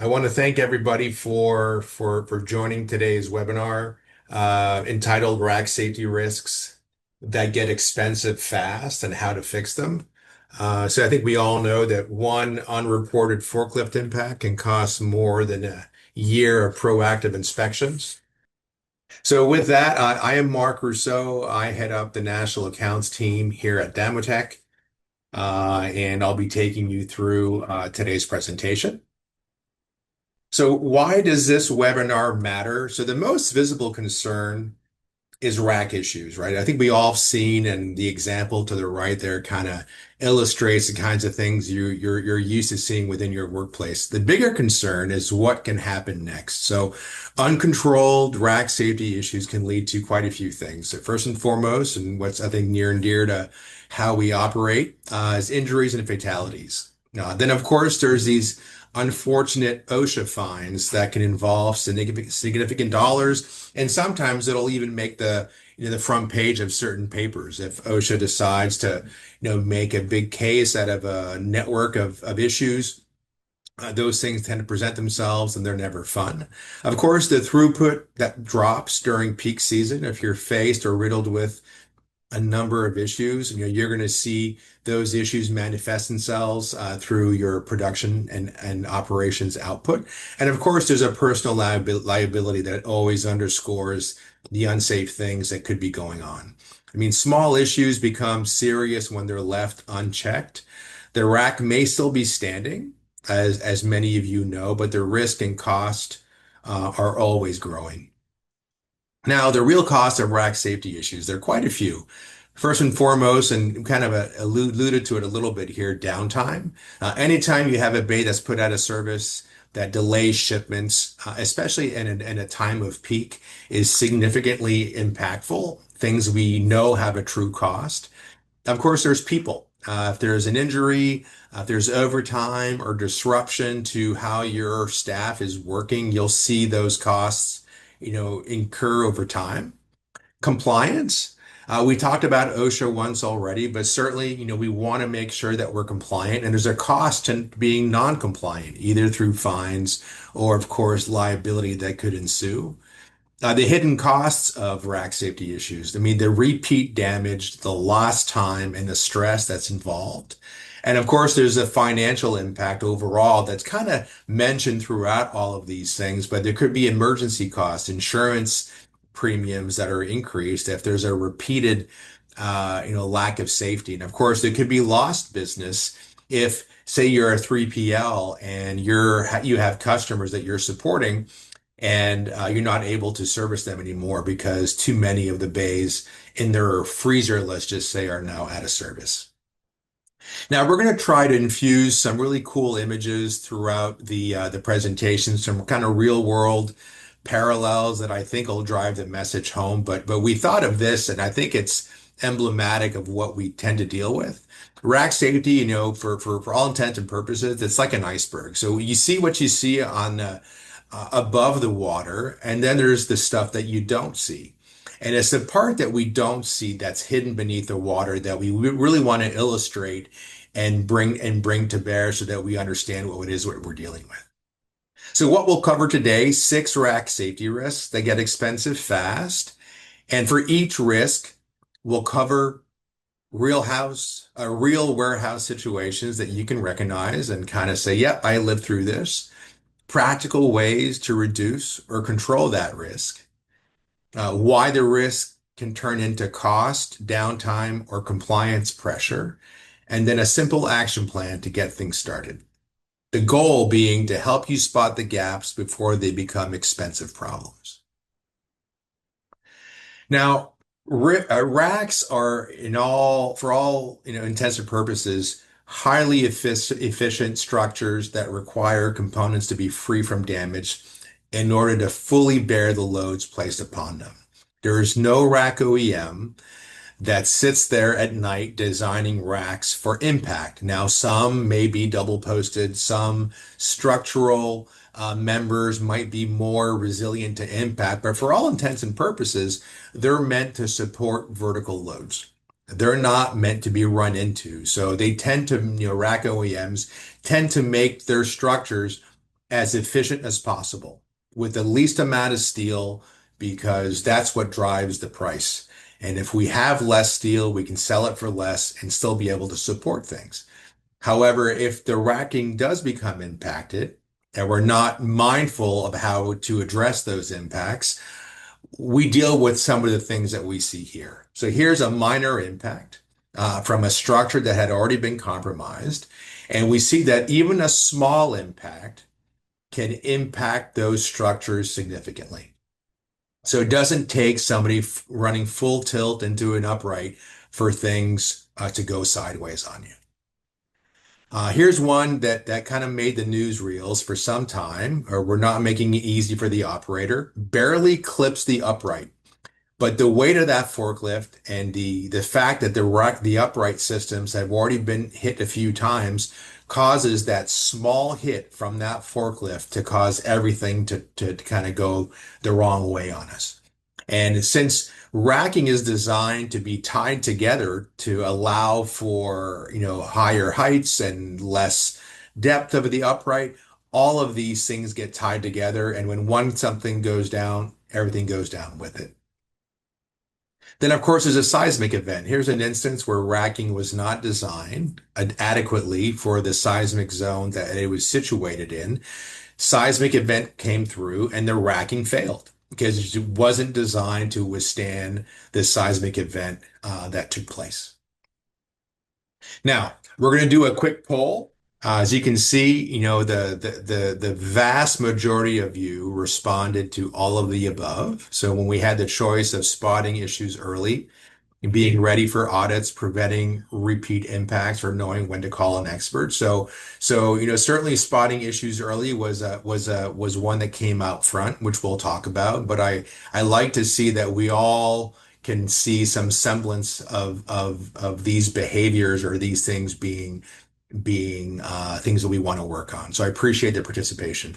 I want to thank everybody for joining today's webinar entitled Rack Safety Risks That Get Expensive Fast and How to Fix Them. So I think we all know that one unreported forklift impact can cost more than a year of proactive inspections. So with that, I am Marc Rousseau. I head up the national accounts team here at Damotech, and I'll be taking you through today's presentation. So why does this webinar matter? So the most visible concern is rack issues, right? I think we all have seen, and the example to the right there kind of illustrates the kinds of things you're used to seeing within your workplace. The bigger concern is what can happen next. So uncontrolled rack safety issues can lead to quite a few things. So first and foremost, and what's I think near and dear to how we operate, is injuries and fatalities. Then of course there's these unfortunate OSHA fines that can involve significant dollars, and sometimes it'll even make the front page of certain papers if OSHA decides to make a big case out of a network of issues. Those things tend to present themselves and they're never fun. Of course, the throughput that drops during peak season, if you're faced or riddled with a number of issues. You're going to see those issues manifest themselves through your production and operations output. And of course, there's a personal liability that always underscores the unsafe things that could be going on. I mean, small issues become serious when they're left unchecked. The rack may still be standing, as many of you know, but the risk and cost are always growing. Now, the real cost of rack safety issues, there are quite a few. First and foremost, and kind of alluded to it a little bit here, downtime. Anytime you have a bay that's put out of service that delays shipments, especially in a time of peak, is significantly impactful. Things we know have a true cost. Of course, there's people. If there's an injury, if there's overtime or disruption to how your staff is working, you'll see those costs, incur over time. Compliance. We talked about OSHA once already, but certainly, we want to make sure that we're compliant, and there's a cost to being non-compliant, either through fines or, of course, liability that could ensue. The hidden costs of rack safety issues. I mean, the repeat damage, the lost time, and the stress that's involved. And of course, there's a financial impact overall that's kind of mentioned throughout all of these things, but there could be emergency costs, insurance premiums that are increased if there's a repeated, lack of safety. And of course, there could be lost business if, say, you're a 3PL and you have customers that you're supporting and you're not able to service them anymore because too many of the bays in their freezer, let's just say, are now out of service. Now we're going to try to infuse some really cool images throughout the presentation, some kind of real world parallels that I think will drive the message home. But we thought of this, and I think it's emblematic of what we tend to deal with. Rack safety, for all intents and purposes, it's like an iceberg. So you see what you see on above the water, and then there's the stuff that you don't see. And it's the part that we don't see that's hidden beneath the water that we really want to illustrate and bring to bear so that we understand what it is what we're dealing with. So what we'll cover today, 6 rack safety risks that get expensive fast. And for each risk, we'll cover real warehouse situations that you can recognize and kind of say, yep, I lived through this. Practical ways to reduce or control that risk. Why the risk can turn into cost, downtime, or compliance pressure, and then a simple action plan to get things started. The goal being to help you spot the gaps before they become expensive problems. Now, racks are for all intents and purposes, highly efficient structures that require components to be free from damage in order to fully bear the loads placed upon them. There is no rack OEM that sits there at night designing racks for impact. Now, some may be double posted, some structural members might be more resilient to impact, but for all intents and purposes, they're meant to support vertical loads. They're not meant to be run into. So they tend to, rack OEMs tend to make their structures as efficient as possible with the least amount of steel because that's what drives the price. And if we have less steel, we can sell it for less and still be able to support things. However, if the racking does become impacted and we're not mindful of how to address those impacts, we deal with some of the things that we see here. So here's a minor impact from a structure that had already been compromised. And we see that even a small impact can impact those structures significantly. So it doesn't take somebody running full tilt into an upright for things to go sideways on you. Here's one that kind of made the newsreels for some time, or we're not making it easy for the operator, barely clips the upright. But the weight of that forklift and the fact that the upright systems have already been hit a few times causes that small hit from that forklift to cause everything to kind of go the wrong way on us. And since racking is designed to be tied together to allow for, higher heights and less depth of the upright, all of these things get tied together. And when one something goes down, everything goes down with it. Then, of course, there's a seismic event. Here's an instance where racking was not designed adequately for the seismic zone that it was situated in. Seismic event came through and the racking failed because it wasn't designed to withstand the seismic event that took place. Now, we're going to do a quick poll. As you can see, the vast majority of you responded to all of the above. So when we had the choice of spotting issues early, being ready for audits, preventing repeat impacts, or knowing when to call an expert. So certainly spotting issues early was one that came out front, which we'll talk about. But I like to see that we all can see some semblance of these behaviors or these things being things that we want to work on. So I appreciate the participation.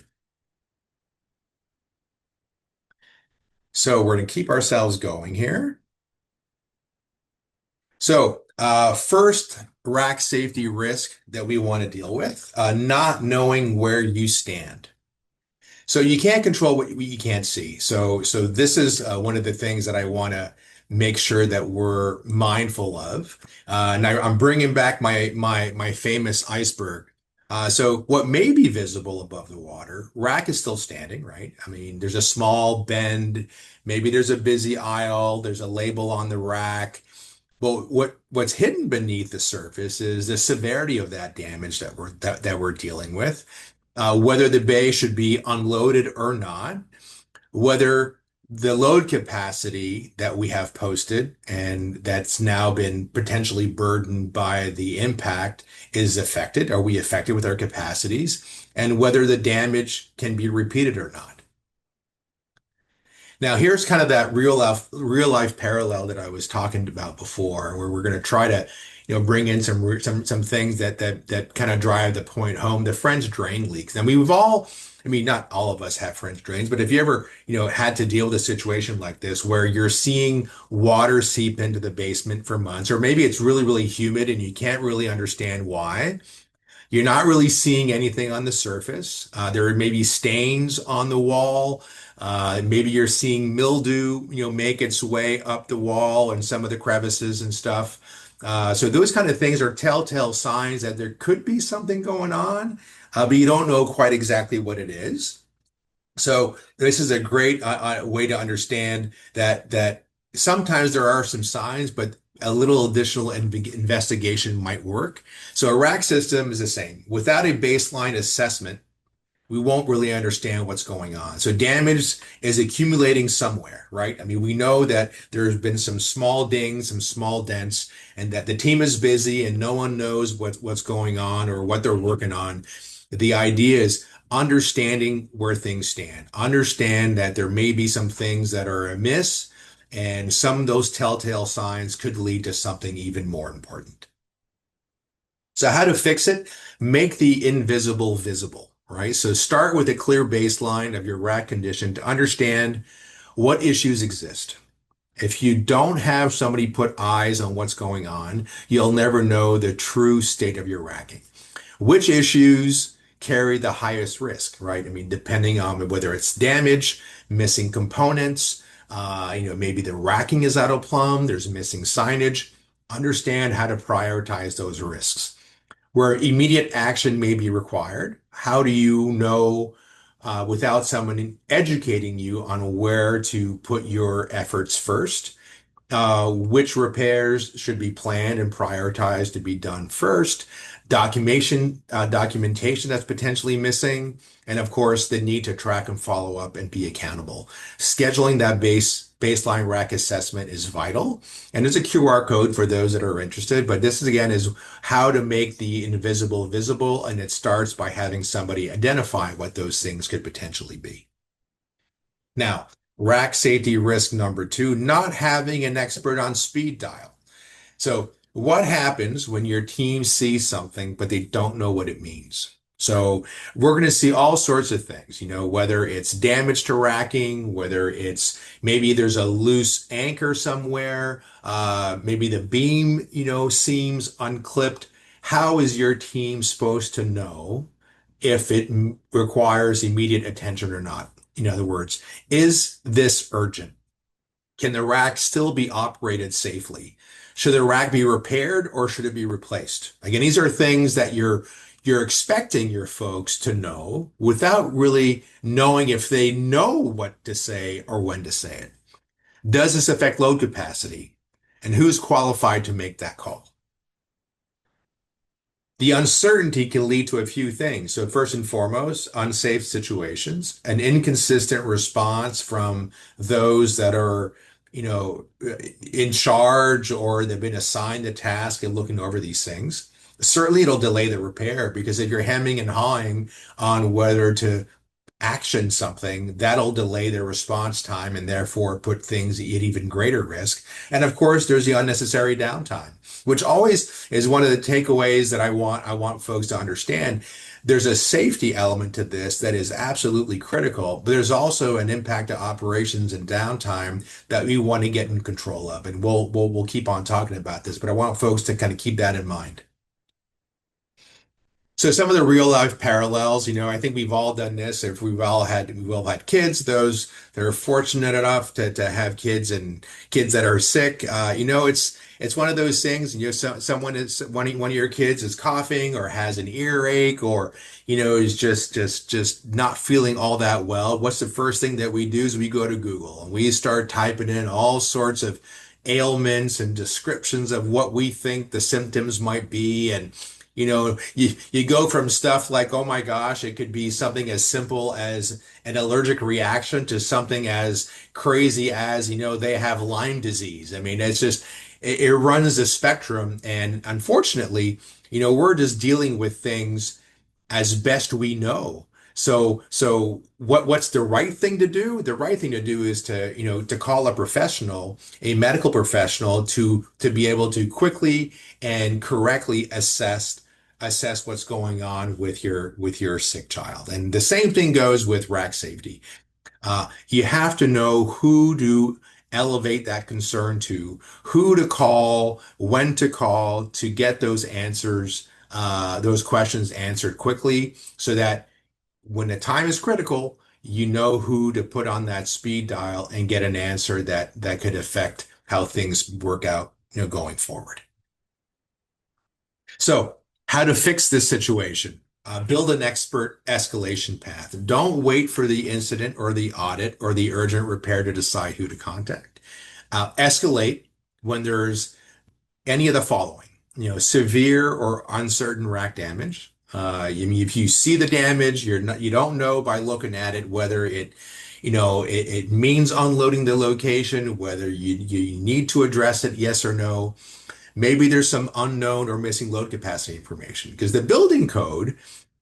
So we're going to keep ourselves going here. So, first rack safety risk that we want to deal with, not knowing where you stand. So you can't control what you can't see. So this is one of the things that I want to make sure that we're mindful of. Now I'm bringing back my famous iceberg. So what may be visible above the water, rack is still standing, right? I mean, there's a small bend, maybe there's a busy aisle, there's a label on the rack. Well, what's hidden beneath the surface is the severity of that damage that we're dealing with, whether the bay should be unloaded or not, whether the load capacity that we have posted and that's now been potentially burdened by the impact is affected. Are we affected with our capacities? And whether the damage can be repeated or not. Now, here's kind of that real life parallel that I was talking about before, where we're going to try to, bring in some things that kind of drive the point home. The French drain leaks. And we've all, I mean, not all of us have French drains, but if you ever, had to deal with a situation like this where you're seeing water seep into the basement for months, or maybe it's really, really humid and you can't really understand why. You're not really seeing anything on the surface. There may be stains on the wall. Maybe you're seeing mildew, make its way up the wall and some of the crevices and stuff. So those kind of things are telltale signs that there could be something going on, but you don't know quite exactly what it is. So this is a great way to understand that sometimes there are some signs, but a little additional investigation might work. So a rack system is the same. Without a baseline assessment, we won't really understand what's going on. So damage is accumulating somewhere, right? I mean, we know that there's been some small dings, some small dents, and that the team is busy and no one knows what's going on or what they're working on. The idea is understanding where things stand. Understand that there may be some things that are amiss, and some of those telltale signs could lead to something even more important. So how to fix it? Make the invisible visible, right? So start with a clear baseline of your rack condition to understand what issues exist. If you don't have somebody put eyes on what's going on, you'll never know the true state of your racking. Which issues carry the highest risk, right? I mean, depending on whether it's damage, missing components, maybe the racking is out of plumb, there's missing signage. Understand how to prioritize those risks. Where immediate action may be required, how do you know without someone educating you on where to put your efforts first? Which repairs should be planned and prioritized to be done first, documentation that's potentially missing, and of course, the need to track and follow up and be accountable. Scheduling that baseline rack assessment is vital, and there's a QR code for those that are interested. But this is again is how to make the invisible visible, and it starts by having somebody identify what those things could potentially be. Now, rack safety risk number two, not having an expert on speed dial. So what happens when your team sees something, but they don't know what it means? So we're going to see all sorts of things, whether it's damage to racking, whether it's maybe there's a loose anchor somewhere, maybe the beam, seems unclipped. How is your team supposed to know if it requires immediate attention or not? In other words, is this urgent? Can the rack still be operated safely? Should the rack be repaired or should it be replaced? Again, these are things that you're expecting your folks to know without really knowing if they know what to say or when to say it. Does this affect load capacity? And who's qualified to make that call? The uncertainty can lead to a few things. So first and foremost, unsafe situations, an inconsistent response from those that are, in charge or they've been assigned the task and looking over these things. Certainly it'll delay the repair because if you're hemming and hawing on whether to action something, that'll delay their response time and therefore put things at even greater risk. And of course, there's the unnecessary downtime, which always is one of the takeaways that I want folks to understand. There's a safety element to this that is absolutely critical, but there's also an impact to operations and downtime that we want to get in control of. And we'll keep on talking about this, but I want folks to kind of keep that in mind. So some of the real life parallels, I think we've all done this. If we've all had kids, those that are fortunate enough to have kids and kids that are sick, it's one of those things. Someone is one of your kids is coughing or has an earache or is just not feeling all that well. What's the first thing that we do is we go to Google and we start typing in all sorts of ailments and descriptions of what we think the symptoms might be and you go from stuff like, oh my gosh, it could be something as simple as an allergic reaction to something as crazy as, they have Lyme disease. I mean, it's just, it runs the spectrum. And unfortunately, we're just dealing with things as best we know. So what's the right thing to do? The right thing to do is to call a professional, a medical professional to be able to quickly and correctly assess what's going on with your sick child. And the same thing goes with rack safety. You have to know who to elevate that concern to, who to call, when to call to get those answers, those questions answered quickly so that when the time is critical, you know who to put on that speed dial and get an answer that could affect how things work out, going forward. So, how to fix this situation? Build an expert escalation path. Don't wait for the incident or the audit or the urgent repair to decide who to contact. Escalate when there's any of the following, severe or uncertain rack damage. If you see the damage, you don't know by looking at it whether it means unloading the location, whether you need to address it, yes or no. Maybe there's some unknown or missing load capacity information because the building code,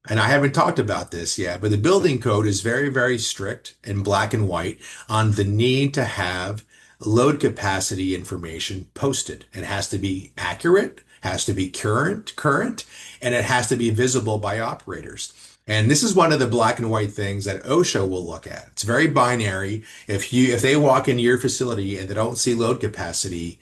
and I haven't talked about this yet, but the building code is very, very strict in black and white on the need to have load capacity information posted. It has to be accurate, has to be current, and it has to be visible by operators. And this is one of the black and white things that OSHA will look at. It's very binary. If they walk into your facility and they don't see load capacity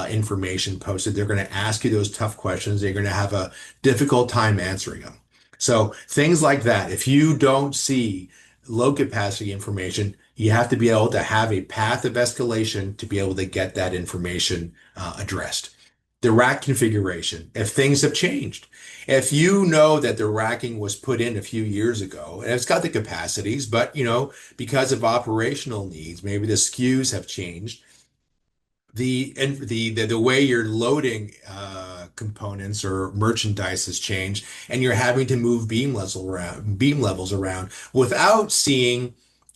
information posted, they're going to ask you those tough questions. They're going to have a difficult time answering them. So things like that, if you don't see load capacity information, you have to be able to have a path of escalation to be able to get that information addressed. The rack configuration, if things have changed. If you know that the racking was put in a few years ago and it's got the capacities, but because of operational needs, maybe the SKUs have changed, the way you're loading components or merchandise has changed, and you're having to move beam levels around without seeing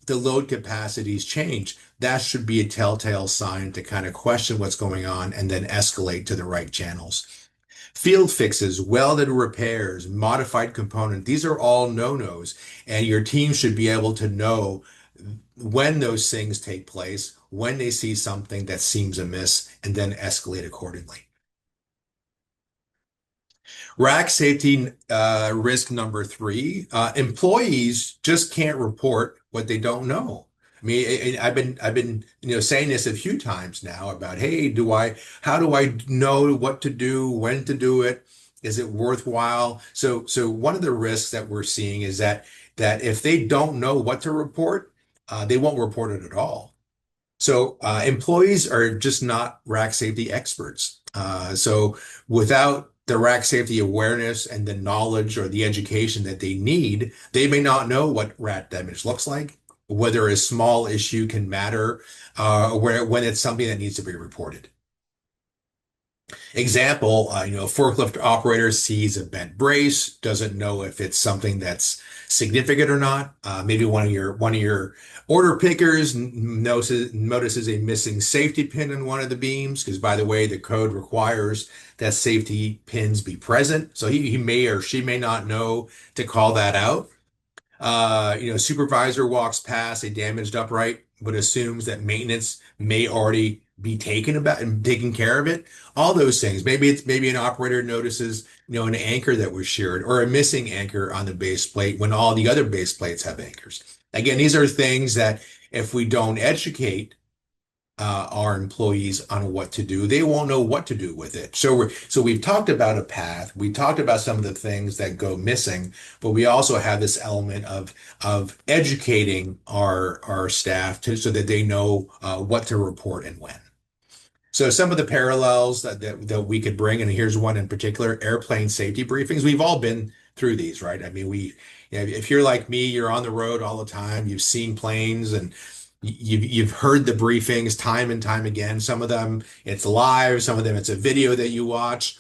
the load capacities change. That should be a telltale sign to kind of question what's going on and then escalate to the right channels. Field fixes, welded repairs, modified component, these are all no-nos, and your team should be able to know when those things take place, when they see something that seems amiss, and then escalate accordingly. Rack safety risk number three, employees just can't report what they don't know. I mean, I've been saying this a few times now about, hey, how do I know what to do, when to do it? Is it worthwhile? So one of the risks that we're seeing is that if they don't know what to report, they won't report it at all. So employees are just not rack safety experts. So without the rack safety awareness and the knowledge or the education that they need, they may not know what rat damage looks like, whether a small issue can matter, when it's something that needs to be reported. Example, forklift operator sees a bent brace, doesn't know if it's something that's significant or not. Maybe one of your order pickers notices a missing safety pin in one of the beams, because by the way, the code requires that safety pins be present. So he may or she may not know to call that out. Supervisor walks past a damaged upright, but assumes that maintenance may already be taken about and taking care of it. All those things. Maybe an operator notices, an anchor that was sheared or a missing anchor on the base plate when all the other base plates have anchors. Again, these are things that if we don't educate our employees on what to do, they won't know what to do with it. So we've talked about a path. We talked about some of the things that go missing, but we also have this element of educating our staff so that they know what to report and when. So some of the parallels that we could bring, and here's one in particular, airplane safety briefings. We've all been through these, right? I mean, if you're like me, you're on the road all the time, you've seen planes and you've heard the briefings time and time again. Some of them it's live, some of them it's a video that you watch.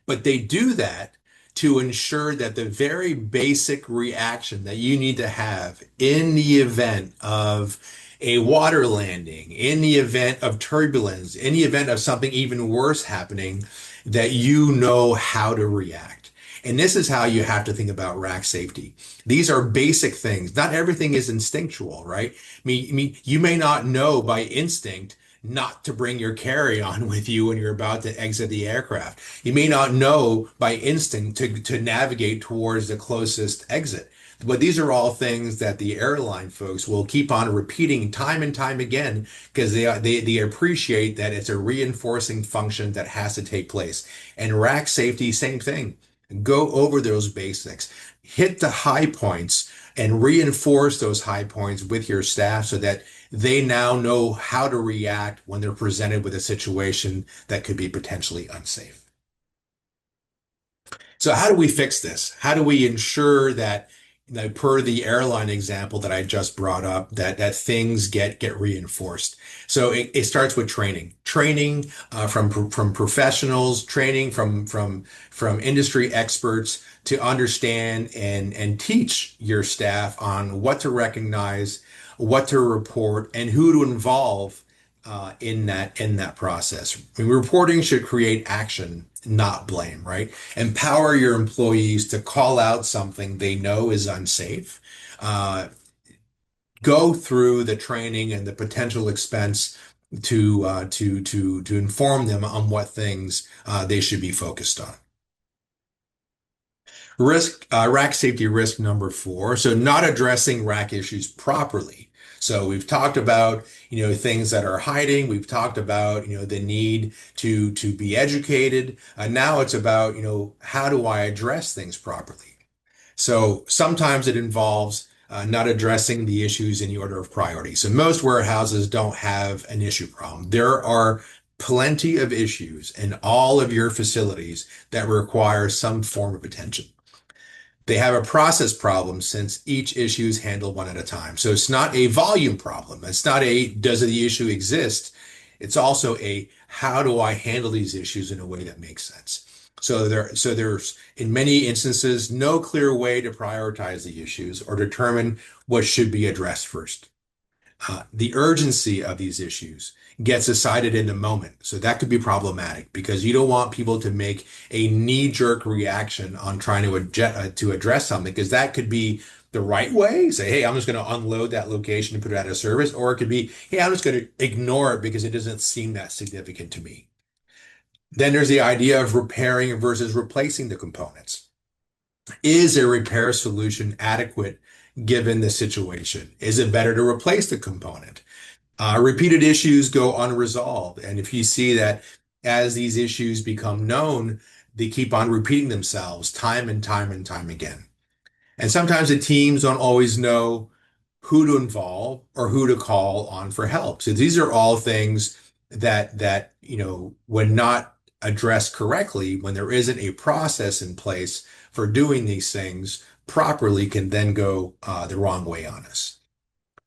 But they do that to ensure that the very basic reaction that you need to have in the event of a water landing, in the event of turbulence, in the event of something even worse happening, that you know how to react. And this is how you have to think about rack safety. These are basic things. Not everything is instinctual, right? I mean, you may not know by instinct not to bring your carry-on with you when you're about to exit the aircraft. You may not know by instinct to navigate towards the closest exit. But these are all things that the airline folks will keep on repeating time and time again because they appreciate that it's a reinforcing function that has to take place. And rack safety, same thing. Go over those basics, hit the high points, and reinforce those high points with your staff so that they now know how to react when they're presented with a situation that could be potentially unsafe. So how do we fix this? How do we ensure that, per the airline example that I just brought up, that things get reinforced? So it starts with training from professionals, training from industry experts to understand and teach your staff on what to recognize, what to report, and who to involve in that process. I mean, reporting should create action, not blame, right? Empower your employees to call out something they know is unsafe. Uh, Go through the training and the potential expense to inform them on what things they should be focused on. Rack safety risk number four. So not addressing rack issues properly. So we've talked about, things that are hiding. We've talked about, the need to be educated. Now it's about, how do I address things properly? So sometimes it involves not addressing the issues in the order of priority. So most warehouses don't have an issue problem. There are plenty of issues in all of your facilities that require some form of attention. They have a process problem since each issue is handled one at a time. So it's not a volume problem. It's not a does the issue exist? It's also a how do I handle these issues in a way that makes sense? So there's in many instances no clear way to prioritize the issues or determine what should be addressed first. The urgency of these issues gets decided in the moment. So that could be problematic because you don't want people to make a knee-jerk reaction on trying to address something because that could be the right way. Say, hey, I'm just going to unload that location and put it out of service. Or it could be, hey, I'm just going to ignore it because it doesn't seem that significant to me. Then there's the idea of repairing versus replacing the components. Is a repair solution adequate given the situation? Is it better to replace the component? Repeated issues go unresolved. And if you see that as these issues become known, they keep on repeating themselves time and time and time again. And sometimes the teams don't always know who to involve or who to call on for help. So these are all things that when not addressed correctly, when there isn't a process in place for doing these things properly, can then go the wrong way on us.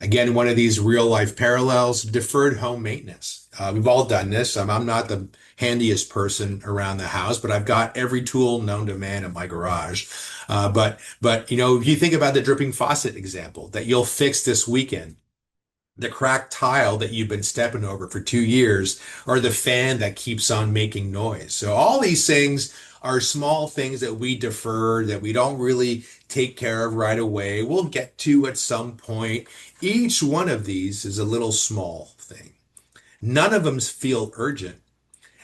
Again, one of these real life parallels, deferred home maintenance. We've all done this. I'm not the handiest person around the house, but I've got every tool known to man in my garage. But if you think about the dripping faucet example that you'll fix this weekend, the cracked tile that you've been stepping over for 2 years, or the fan that keeps on making noise. So all these things are small things that we defer, that we don't really take care of right away. We'll get to at some point. Each one of these is a little small thing. None of them feel urgent.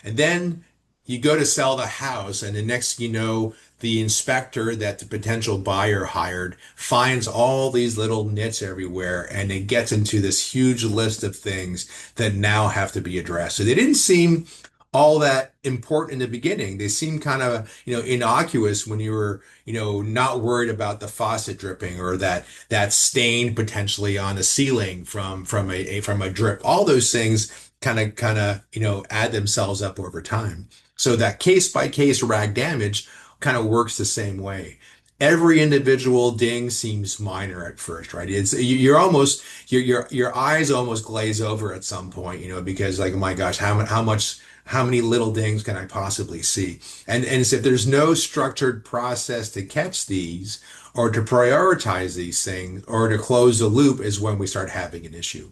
And then you go to sell the house, and the next you know, the inspector that the potential buyer hired finds all these little nits everywhere, and it gets into this huge list of things that now have to be addressed. So they didn't seem all that important in the beginning. They seemed kind of, innocuous when you were, not worried about the faucet dripping or that stain potentially on the ceiling from a drip. All those things kind of add themselves up over time. So that case by case rag damage kind of works the same way. Every individual ding seems minor at first, right? You're almost your eyes almost glaze over at some point, because like, oh my gosh, how many little dings can I possibly see? And so if there's no structured process to catch these or to prioritize these things or to close the loop is when we start having an issue.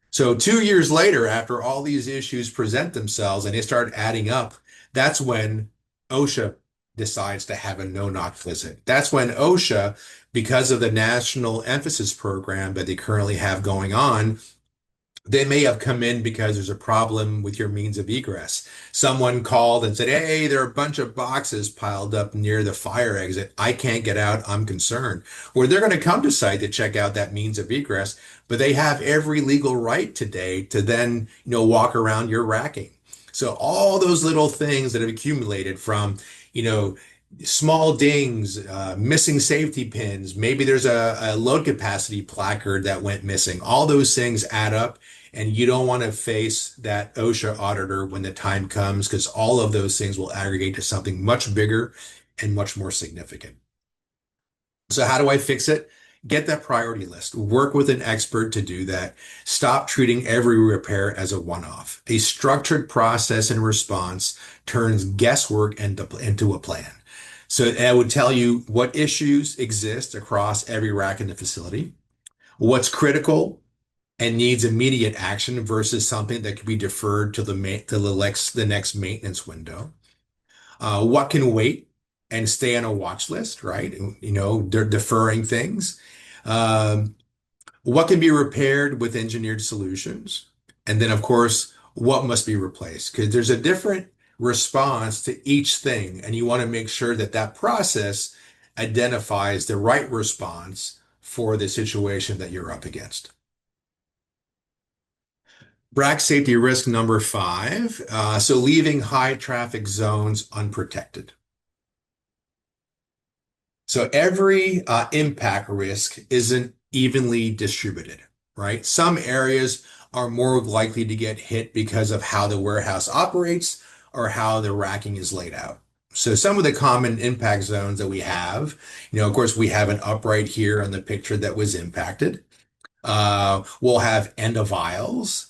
So 2 years later, after all these issues present themselves and they start adding up, that's when OSHA decides to have a no-knock visit. That's when OSHA, because of the national emphasis program that they currently have going on, they may have come in because there's a problem with your means of egress. Someone called and said, hey, there are a bunch of boxes piled up near the fire exit. I can't get out. I'm concerned. Or they're going to come to site to check out that means of egress, but they have every legal right today to then, walk around your racking. So all those little things that have accumulated from, you know, small dings, missing safety pins, maybe there's a load capacity placard that went missing. All those things add up, and you don't want to face that OSHA auditor when the time comes because all of those things will aggregate to something much bigger and much more significant. So how do I fix it? Get that priority list. Work with an expert to do that. Stop treating every repair as a one-off. A structured process and response turns guesswork into a plan. So I would tell you what issues exist across every rack in the facility, what's critical and needs immediate action versus something that could be deferred to the next maintenance window. What can wait and stay on a watch list, right? They're deferring things. Um, what can be repaired with engineered solutions? And then, of course, what must be replaced? Because there's a different response to each thing, and you want to make sure that that process identifies the right response for the situation that you're up against. Rack safety risk number 5. So leaving high traffic zones unprotected. So every impact risk isn't evenly distributed, right? Some areas are more likely to get hit because of how the warehouse operates or how the racking is laid out. So some of the common impact zones that we have, of course, we have an upright here on the picture that was impacted. We'll have end of aisles,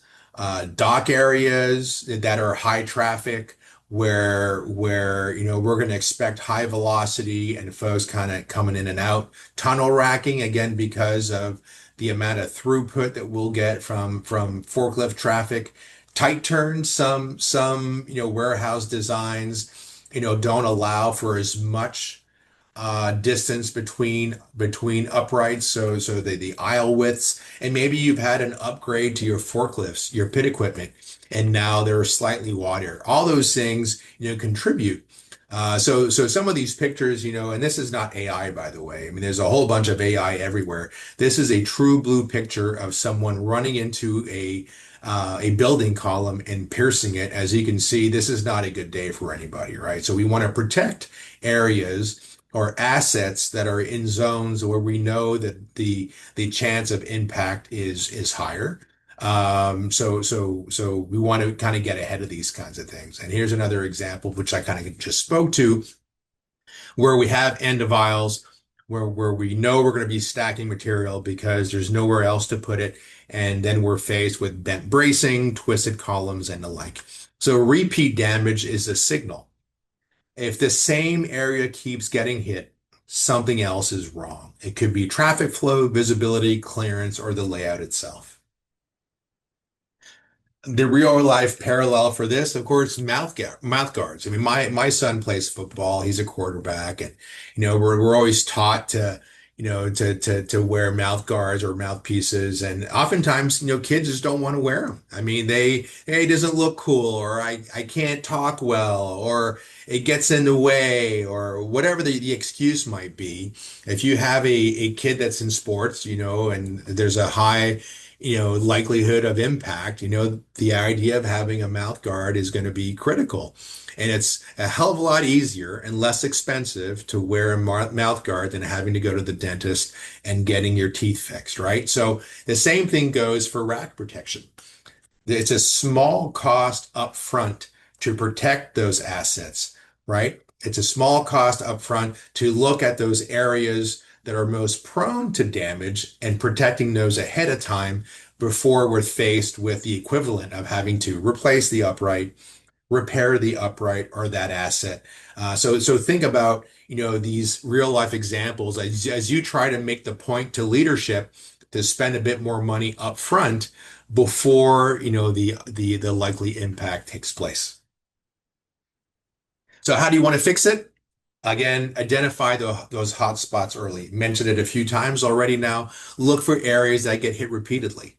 dock areas that are high traffic where we're going to expect high velocity and folks kind of coming in and out. Tunnel racking again because of the amount of throughput that we'll get from forklift traffic. Tight turns, some warehouse designs don't allow for as much distance between uprights, so the aisle widths, and maybe you've had an upgrade to your forklifts, your pit equipment, and now they're slightly wider. All those things, contribute. So some of these pictures, and this is not AI, by the way. I mean, there's a whole bunch of AI everywhere. This is a true blue picture of someone running into a building column and piercing it. As you can see, this is not a good day for anybody, right? So we want to protect areas or assets that are in zones where we know that the chance of impact is higher. So we want to kind of get ahead of these kinds of things. And here's another example, which I kind of just spoke to, where we have end of aisles, where we know we're going to be stacking material because there's nowhere else to put it, and then we're faced with bent bracing, twisted columns, and the like. So repeat damage is a signal. If the same area keeps getting hit, something else is wrong. It could be traffic flow, visibility, clearance, or the layout itself. The real life parallel for this, of course, mouth guards. I mean, my son plays football. He's a quarterback, and we're always taught to wear mouth guards or mouthpieces, and oftentimes kids just don't want to wear them. I mean, hey, it doesn't look cool, or I can't talk well, or it gets in the way, or whatever the excuse might be. If you have a kid that's in sports, and there's a high likelihood of impact, the idea of having a mouth guard is going to be critical. And it's a hell of a lot easier and less expensive to wear a mouth guard than having to go to the dentist and getting your teeth fixed, right? So the same thing goes for rack protection. It's a small cost up front to protect those assets, right? It's a small cost up front to look at those areas that are most prone to damage and protecting those ahead of time before we're faced with the equivalent of having to replace the upright, repair the upright or that asset. So think about, these real life examples as you try to make the point to leadership to spend a bit more money up front before, the likely impact takes place. So how do you want to fix it? Again, identify those hot spots early. Mentioned it a few times already now. Look for areas that get hit repeatedly.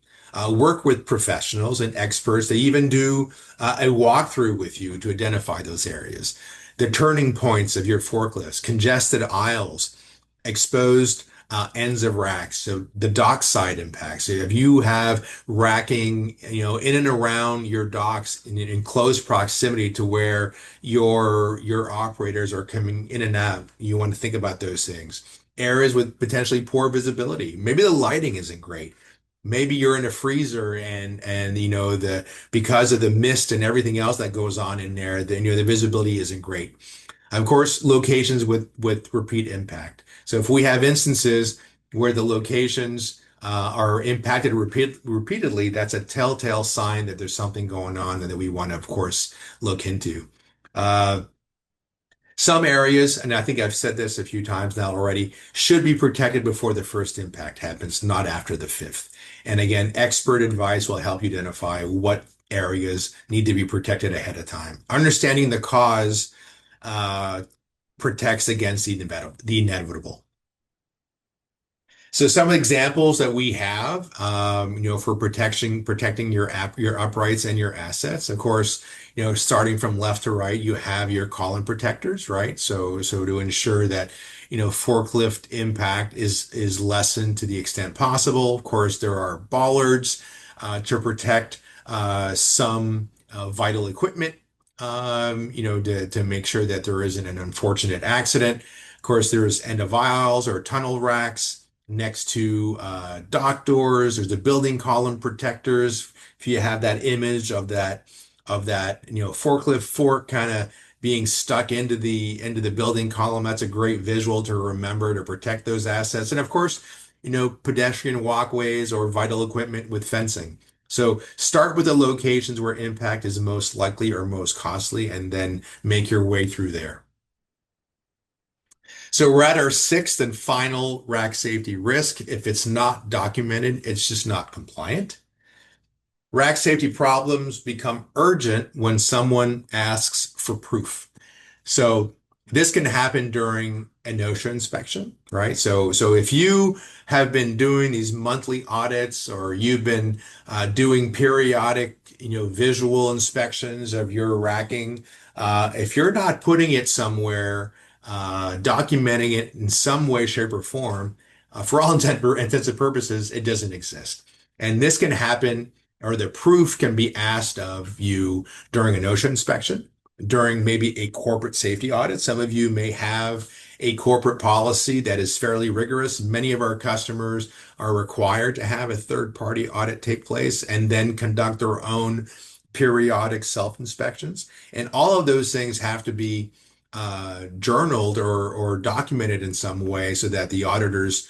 Work with professionals and experts. They even do a walkthrough with you to identify those areas. The turning points of your forklifts, congested aisles, exposed ends of racks. So the dockside impacts. So if you have racking, in and around your docks in close proximity to where your operators are coming in and out, you want to think about those things. Areas with potentially poor visibility. Maybe the lighting isn't great. Maybe you're in a freezer and the because of the mist and everything else that goes on in there, then the visibility isn't great. Of course, locations with repeat impact. So if we have instances where the locations are impacted repeatedly, that's a telltale sign that there's something going on and that we want to, of course, look into. Uh, some areas, and I think I've said this a few times now already, should be protected before the first impact happens, not after the fifth. And again, expert advice will help you identify what areas need to be protected ahead of time. Understanding the cause uh, protects against the inevitable. So some examples that we have, for protecting your uprights and your assets. Of course, starting from left to right, you have your column protectors, right? So to ensure that, forklift impact is lessened to the extent possible. Of course, there are bollards to protect some vital equipment, to make sure that there isn't an unfortunate accident. Of course, there's end of aisles or tunnel racks next to dock doors. There's the building column protectors. If you have that image of that forklift fork kind of being stuck into the building column, that's a great visual to remember to protect those assets. And of course, pedestrian walkways or vital equipment with fencing. So start with the locations where impact is most likely or most costly, and then make your way through there. So we're at our sixth and final rack safety risk. If it's not documented, it's just not compliant. Rack safety problems become urgent when someone asks for proof. So this can happen during an OSHA inspection, right? So if you have been doing these monthly audits or you've been doing periodic, visual inspections of your racking, if you're not putting it somewhere, documenting it in some way, shape, or form, for all intents and purposes, it doesn't exist. And this can happen, or the proof can be asked of you during an OSHA inspection, during maybe a corporate safety audit. Some of you may have a corporate policy that is fairly rigorous. Many of our customers are required to have a third-party audit take place and then conduct their own periodic self-inspections. And all of those things have to be journaled or documented in some way so that the auditors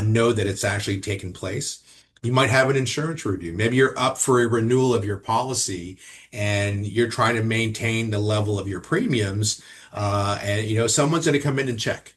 know that it's actually taken place. You might have an insurance review. Maybe you're up for a renewal of your policy and you're trying to maintain the level of your premiums. And someone's going to come in and check.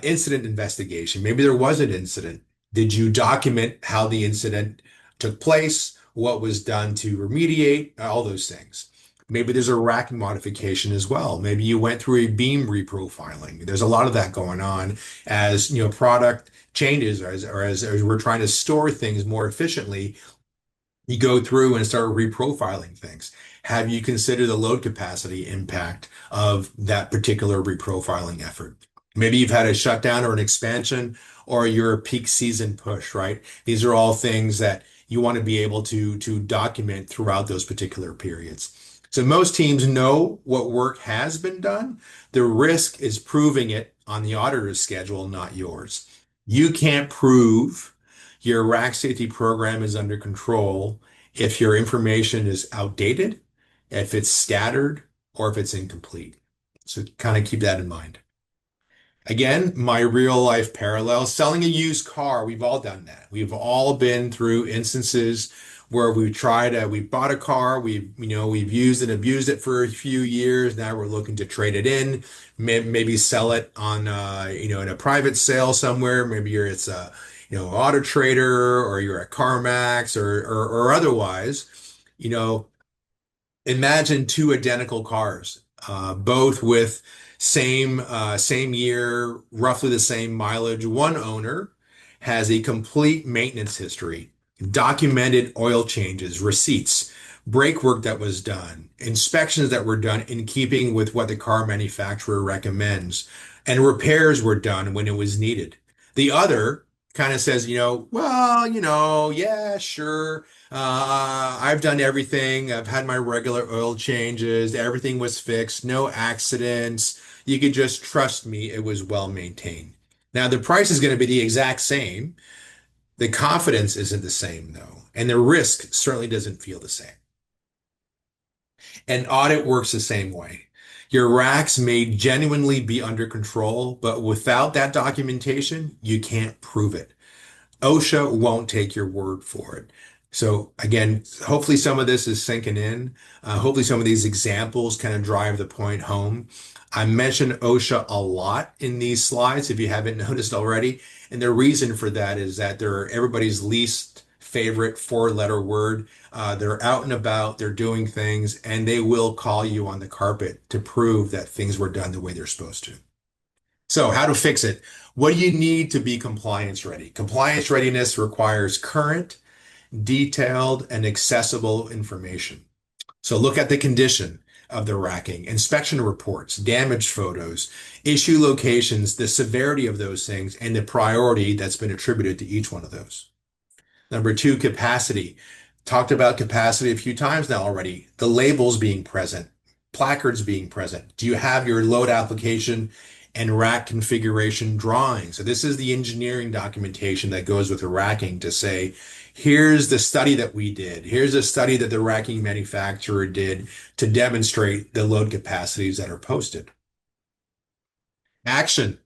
Incident investigation. Maybe there was an incident. Did you document how the incident took place? What was done to remediate? All those things. Maybe there's a rack modification as well. Maybe you went through a beam reprofiling. There's a lot of that going on as product changes or as we're trying to store things more efficiently. You go through and start reprofiling things. Have you considered the load capacity impact of that particular reprofiling effort? Maybe you've had a shutdown or an expansion, or you're a peak season push, right? These are all things that you want to be able to document throughout those particular periods. So most teams know what work has been done. The risk is proving it on the auditor's schedule, not yours. You can't prove your rack safety program is under control if your information is outdated, if it's scattered, or if it's incomplete. So kind of keep that in mind. Again, my real life parallel, selling a used car. We've all done that. We've all been through instances where we bought a car, we've used and abused it for a few years. Now we're looking to trade it in, maybe sell it on, in a private sale somewhere. Maybe it's a, Auto Trader, or you're at CarMax, or otherwise. You know, Imagine two identical cars, both with same year, roughly the same mileage. One owner has a complete maintenance history, documented oil changes, receipts, brake work that was done, inspections that were done in keeping with what the car manufacturer recommends, and repairs were done when it was needed. The other kind of says, well, yeah, sure. I've done everything. I've had my regular oil changes. Everything was fixed. No accidents. You could just trust me. It was well maintained. Now, the price is going to be the exact same. The confidence isn't the same, though. And the risk certainly doesn't feel the same. And audit works the same way. Your racks may genuinely be under control, but without that documentation, you can't prove it. OSHA won't take your word for it. So again, hopefully some of this is sinking in. Hopefully some of these examples kind of drive the point home. I mentioned OSHA a lot in these slides, if you haven't noticed already. And the reason for that is that they're everybody's least favorite four-letter word. They're out and about, they're doing things, and they will call you on the carpet to prove that things were done the way they're supposed to. So how to fix it? What do you need to be compliance ready? Compliance readiness requires current, detailed, and accessible information. So look at the condition of the racking, inspection reports, damage photos, issue locations, the severity of those things, and the priority that's been attributed to each one of those. Number two, capacity. Talked about capacity a few times now already. The labels being present, placards being present. Do you have your load application and rack configuration drawings. So this is the engineering documentation that goes with the racking to say, here's the study that we did. Here's a study that the racking manufacturer did to demonstrate the load capacities that are posted. Action.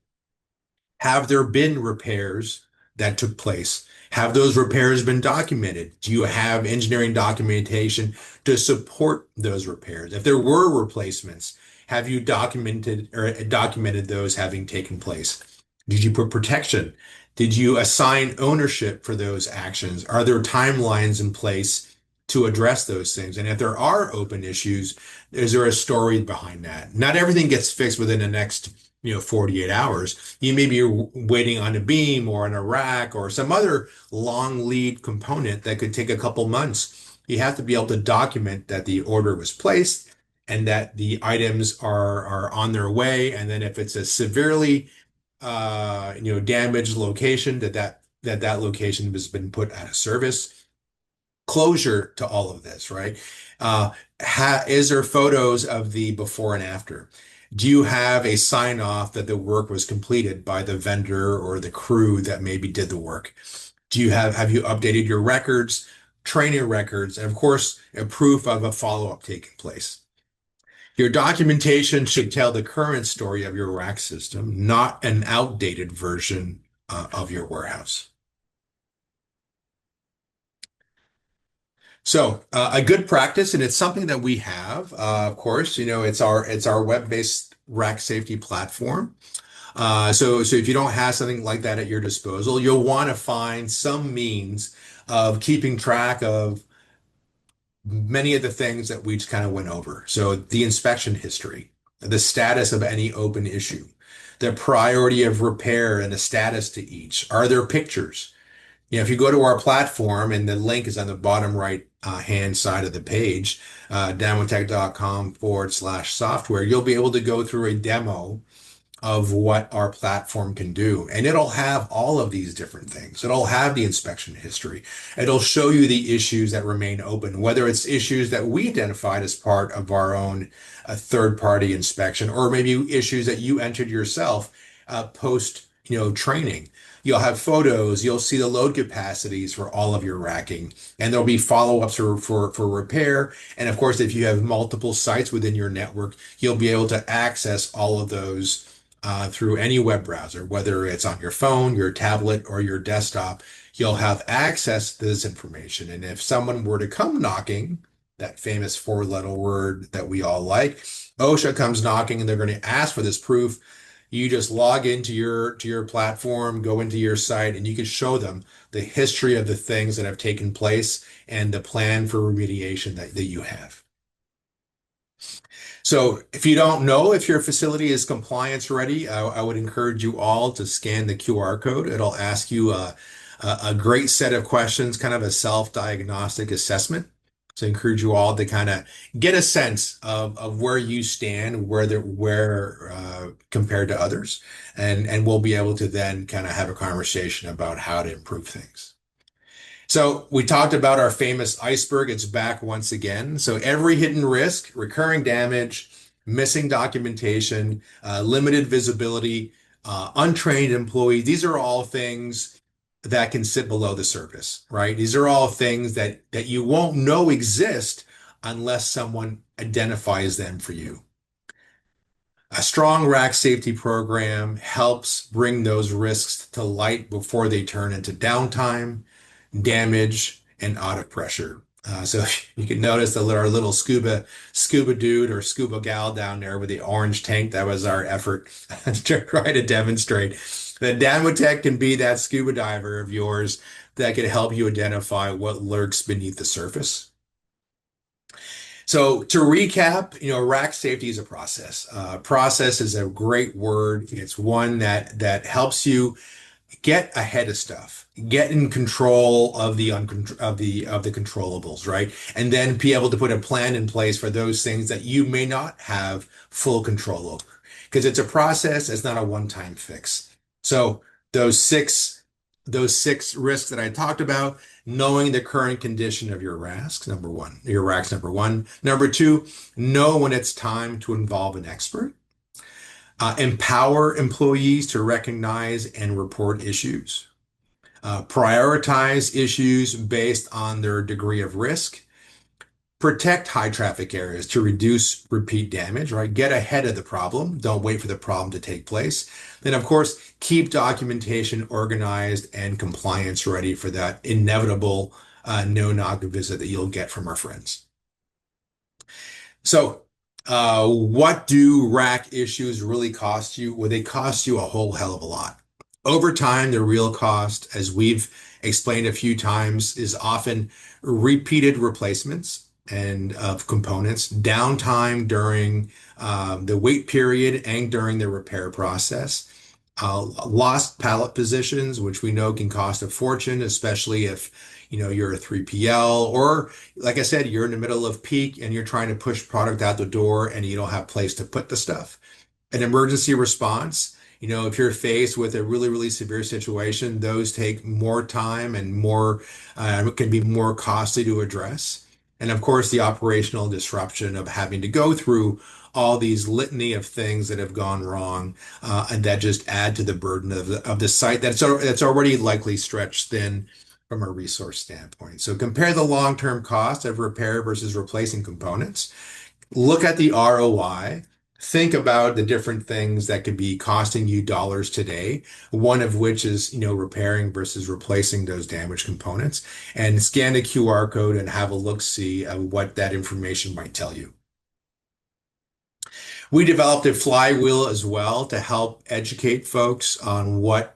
Have there been repairs that took place? Have those repairs been documented? Do you have engineering documentation to support those repairs? If there were replacements, have you documented those having taken place? Did you put protection? Did you assign ownership for those actions? Are there timelines in place to address those things? And if there are open issues, is there a story behind that? Not everything gets fixed within the next 48 hours. You may be waiting on a beam or on a rack or some other long lead component that could take a couple months. You have to be able to document that the order was placed and that the items are on their way. And then if it's a severely damaged location, that location has been put out of service. Closure to all of this, right? Is there photos of the before and after? Do you have a sign off that the work was completed by the vendor or the crew that maybe did the work? Have you updated your records, training records, and of course, a proof of a follow-up taking place? Your documentation should tell the current story of your rack system, not an outdated version of your warehouse. So a good practice, and it's something that we have, of course, it's our web-based rack safety platform. So if you don't have something like that at your disposal, you'll want to find some means of keeping track of many of the things that we just kind of went over. So the inspection history, the status of any open issue, the priority of repair and the status to each. Are there pictures? If you go to our platform, and the link is on the bottom right hand side of the page, damotech.com/software, you'll be able to go through a demo of what our platform can do. And it'll have all of these different things. It'll have the inspection history. It'll show you the issues that remain open, whether it's issues that we identified as part of our own third-party inspection, or maybe issues that you entered yourself post training. You'll have photos, you'll see the load capacities for all of your racking, and there'll be follow-ups for repair. And of course, if you have multiple sites within your network, you'll be able to access all of those through any web browser, whether it's on your phone, your tablet, or your desktop. You'll have access to this information. And if someone were to come knocking, that famous four-letter word that we all like, OSHA comes knocking and they're going to ask for this proof. You just log into your platform, go into your site, and you can show them the history of the things that have taken place and the plan for remediation that you have. So if you don't know if your facility is compliance ready, I would encourage you all to scan the QR code. It'll ask you a great set of questions, kind of a self-diagnostic assessment. So I encourage you all to kind of get a sense of where you stand, where compared to others, and we'll be able to then kind of have a conversation about how to improve things. So we talked about our famous iceberg. It's back once again. So every hidden risk, recurring damage, missing documentation, limited visibility, untrained employee, these are all things that can sit below the surface, right? These are all things that you won't know exist unless someone identifies them for you. A strong rack safety program helps bring those risks to light before they turn into downtime, damage, and out of pressure. So you can notice our little scuba dude or scuba gal down there with the orange tank. That was our effort to try to demonstrate that Damotech can be that scuba diver of yours that can help you identify what lurks beneath the surface. So to recap, rack safety is a process. Process is a great word. It's one that helps you get ahead of stuff, get in control of the controllables, right? And then be able to put a plan in place for those things that you may not have full control over. Because it's a process, it's not a one-time fix. So those six risks that I talked about, knowing the current condition of your racks, number one. Number two, know when it's time to involve an expert. Empower employees to recognize and report issues. Prioritize issues based on their degree of risk. Protect high traffic areas to reduce repeat damage, right? Get ahead of the problem. Don't wait for the problem to take place. Then, of course, keep documentation organized and compliance ready for that inevitable no-knock visit that you'll get from our friends. So, what do rack issues really cost you? Well, they cost you a whole hell of a lot. Over time, the real cost, as we've explained a few times, is often repeated replacements and of components, downtime during the wait period and during the repair process. Lost pallet positions, which we know can cost a fortune, especially if you're a 3PL or like I said, you're in the middle of peak and you're trying to push product out the door and you don't have place to put the stuff. An emergency response, if you're faced with a really, really severe situation, those take more time and can be more costly to address. And of course, the operational disruption of having to go through all these litany of things that have gone wrong, and that just add to the burden of the site that's already likely stretched thin from a resource standpoint. So compare the long-term cost of repair versus replacing components. Look at the ROI. Think about the different things that could be costing you dollars today, one of which is, repairing versus replacing those damaged components, and scan the QR code and have a look-see of what that information might tell you. We developed a flywheel as well to help educate folks on what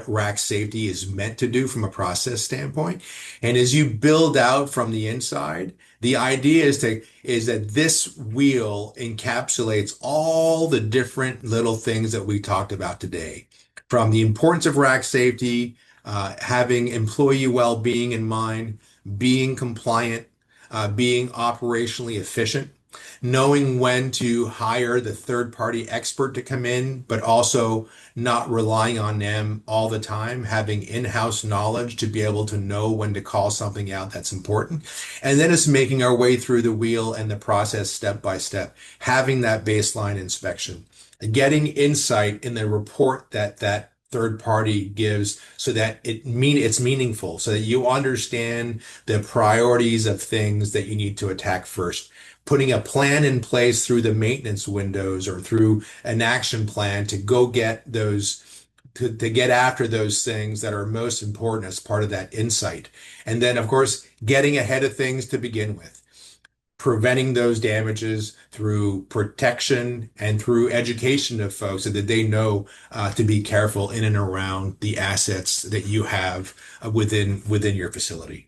rack safety is meant to do from a process standpoint. And as you build out from the inside, the idea is that this wheel encapsulates all the different little things that we talked about today, from the importance of rack safety, having employee well-being in mind, being compliant, being operationally efficient, knowing when to hire the third-party expert to come in, but also not relying on them all the time, having in-house knowledge to be able to know when to call something out that's important. And then it's making our way through the wheel and the process step by step, having that baseline inspection, getting insight in the report that third party gives so that it's meaningful, so that you understand the priorities of things that you need to attack first, putting a plan in place through the maintenance windows or through an action plan to go get those to get after those things that are most important as part of that insight. And then, of course, getting ahead of things to begin with, preventing those damages through protection and through education of folks so that they know to be careful in and around the assets that you have within your facility.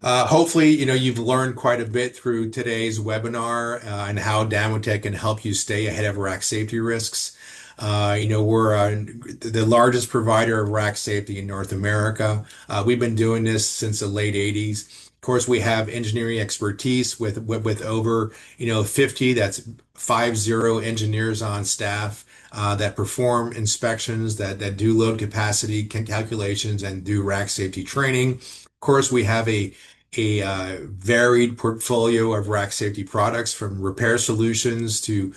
Hopefully, you've learned quite a bit through today's webinar and how Damotech can help you stay ahead of rack safety risks. We're the largest provider of rack safety in North America. We've been doing this since the late 80s. Of course, we have engineering expertise with over, 50, that's 50 engineers on staff that perform inspections, that do load capacity calculations and do rack safety training. Of course, we have a varied portfolio of rack safety products, from repair solutions to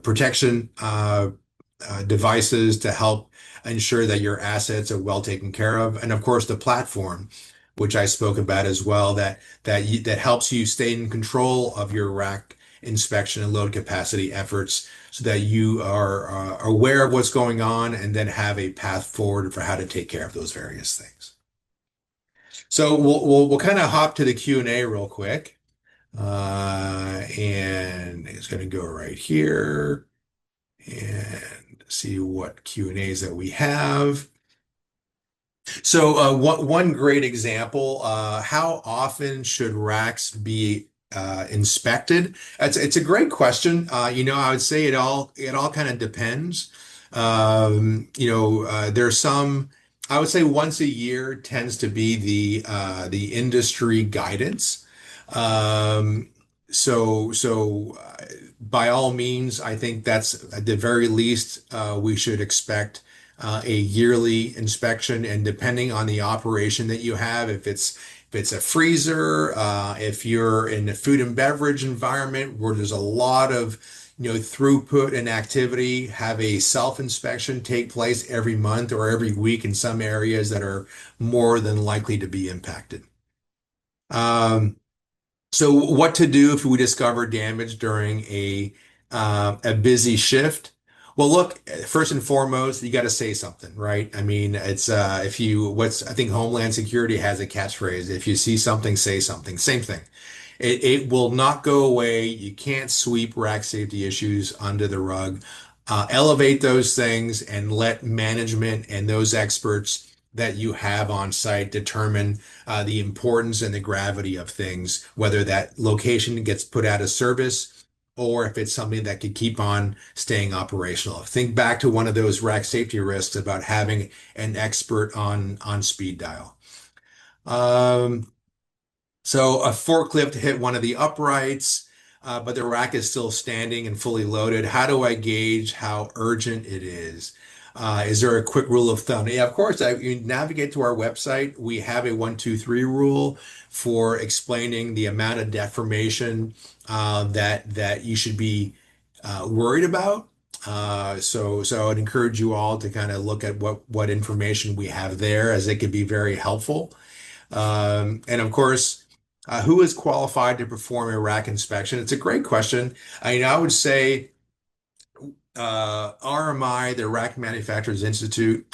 protection devices to help ensure that your assets are well taken care of, and of course the platform, which I spoke about as well, that helps you stay in control of your rack inspection and load capacity efforts, so that you are aware of what's going on and then have a path forward for how to take care of those various things. So we'll kind of hop to the Q&A real quick. And it's going to go right here and see what Q&As that we have. So one great example, how often should racks be inspected? It's a great question. I would say it all kind of depends. There's some, I would say once a year tends to be the industry guidance. Um, so by all means, I think that's at the very least, we should expect a yearly inspection, and depending on the operation that you have, if it's if it's a freezer, if you're in a food and beverage environment where there's a lot of throughput and activity, have a self-inspection take place every month or every week in some areas that are more than likely to be impacted. Um, so what to do if we discover damage during a busy shift? Well, look, first and foremost, you got to say something, right? I mean, it's if you what's I think Homeland Security has a catchphrase: if you see something, say something. Same thing. It will not go away. You can't sweep rack safety issues under the rug. Elevate those things and let management and those experts that you have on site determine the importance and the gravity of things, whether that location gets put out of service or if it's something that could keep on staying operational. Think back to one of those rack safety risks about having an expert on speed dial. Um, so a forklift hit one of the uprights, but the rack is still standing and fully loaded. How do I gauge how urgent it is? Is there a quick rule of thumb? Yeah, of course. You navigate to our website. We have a 1, 2, 3 rule for explaining the amount of deformation that you should be worried about. So I'd encourage you all to kind of look at what information we have there, as it could be very helpful. And of course, who is qualified to perform a rack inspection? It's a great question. I would say RMI, the Rack Manufacturers Institute,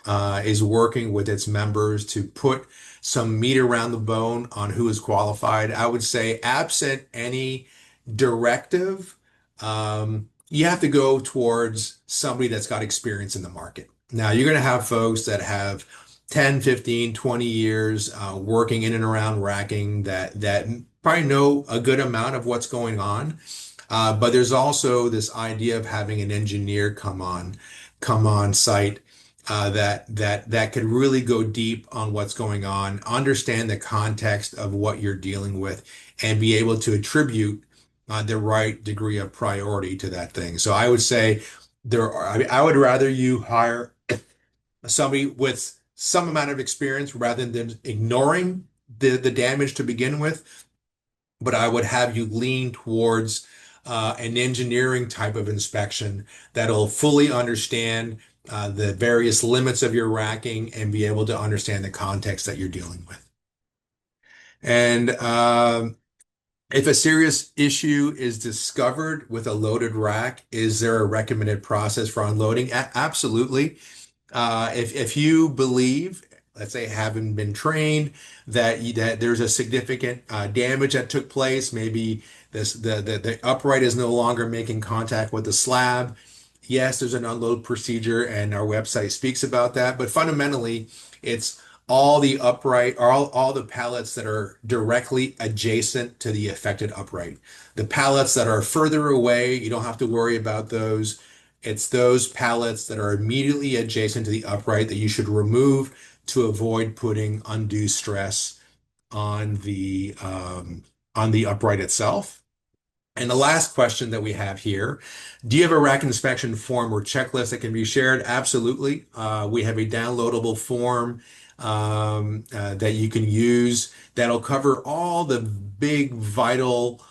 is working with its members to put some meat around the bone on who is qualified. I would say, absent any directive, you have to go towards somebody that's got experience in the market. Now, you're going to have folks that have 10, 15, 20 years working in and around racking that probably know a good amount of what's going on. But there's also this idea of having an engineer come on site that could really go deep on what's going on, understand the context of what you're dealing with, and be able to attribute the right degree of priority to that thing. So I would say I would rather you hire somebody with some amount of experience rather than ignoring the damage to begin with, but I would have you lean towards an engineering type of inspection that'll fully understand the various limits of your racking and be able to understand the context that you're dealing with. And if a serious issue is discovered with a loaded rack, is there a recommended process for unloading? Absolutely. If you believe, let's say, having been trained that there's a significant damage that took place, maybe the upright is no longer making contact with the slab. Yes, there's an unload procedure, and our website speaks about that. But fundamentally, it's all the upright, or all the pallets that are directly adjacent to the affected upright. The pallets that are further away, you don't have to worry about those. It's those pallets that are immediately adjacent to the upright that you should remove to avoid putting undue stress on the upright itself. And the last question that we have here, do you have a rack inspection form or checklist that can be shared? Absolutely. We have a downloadable form that you can use that'll cover all the big vital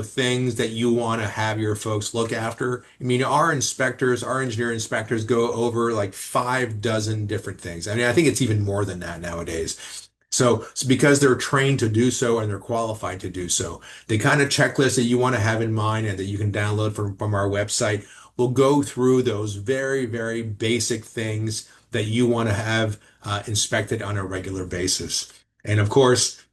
things that you want to have your folks look after. I mean, our inspectors, our engineer inspectors go over like 5 dozen different things. I mean, I think it's even more than that nowadays. So because they're trained to do so and they're qualified to do so, the kind of checklist that you want to have in mind and that you can download from our website will go through those very, very basic things that you want to have inspected on a regular basis. And of course,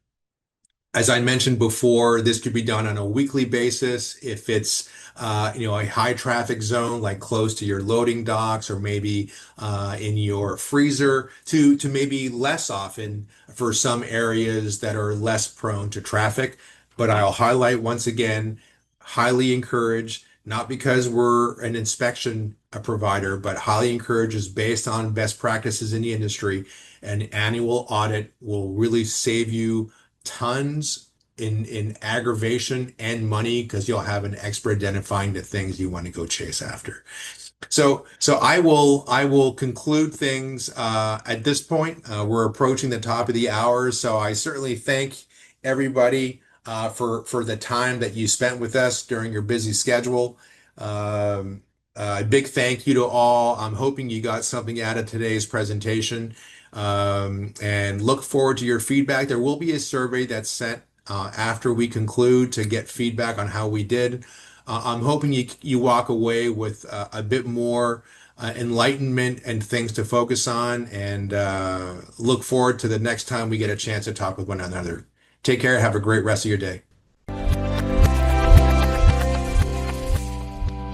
as I mentioned before, this could be done on a weekly basis if it's a high traffic zone, like close to your loading docks or maybe in your freezer, to maybe less often for some areas that are less prone to traffic. But I'll highlight once again, highly encourage, not because we're an inspection provider, but highly encourage is based on best practices in the industry. An annual audit will really save you tons in aggravation and money because you'll have an expert identifying the things you want to go chase after. So I will conclude things at this point. We're approaching the top of the hour, so I certainly thank everybody for the time that you spent with us during your busy schedule. Um, a big thank you to all. I'm hoping you got something out of today's presentation, and look forward to your feedback. There will be a survey that's sent after we conclude to get feedback on how we did. I'm hoping you walk away with a bit more enlightenment and things to focus on, and look forward to the next time we get a chance to talk with one another. Take care. Have a great rest of your day.